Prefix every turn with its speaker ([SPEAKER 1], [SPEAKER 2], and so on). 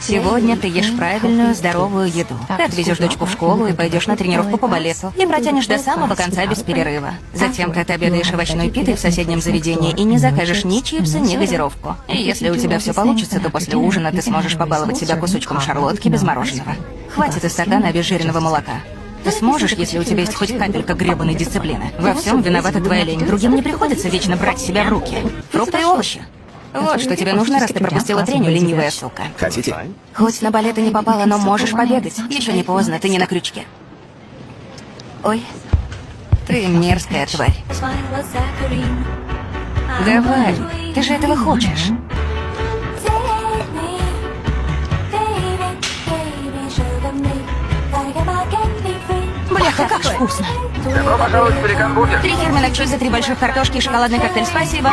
[SPEAKER 1] Сегодня ты ешь правильную, здоровую еду. Ты отвезешь дочку в школу и пойдешь на тренировку по балету. И протянешь до самого конца без перерыва. Затем ты отобедаешь овощной питой в соседнем заведении и не закажешь ни чипсы, ни газировку. И если у тебя все получится, то после ужина ты сможешь побаловать себя кусочком шарлотки без мороженого. Хватит и стакана обезжиренного молока. Ты сможешь, если у тебя есть хоть капелька гребаной дисциплины. Во всем виновата твоя лень. Другим не приходится вечно брать себя в руки. Фрукты и овощи. Вот что тебе нужно, раз ты пропустила треню, ленивая сука.
[SPEAKER 2] Хотите?
[SPEAKER 1] Хоть на балет и не попала, но можешь побегать. Еще не поздно, ты не на крючке. Ой, ты мерзкая тварь. Давай, ты же этого хочешь. Бляха, как ж вкусно.
[SPEAKER 2] Добро пожаловать в Пеликан Бургер.
[SPEAKER 1] 3 фирменных чиза, 3 больших картошки и шоколадный коктейль, спасибо.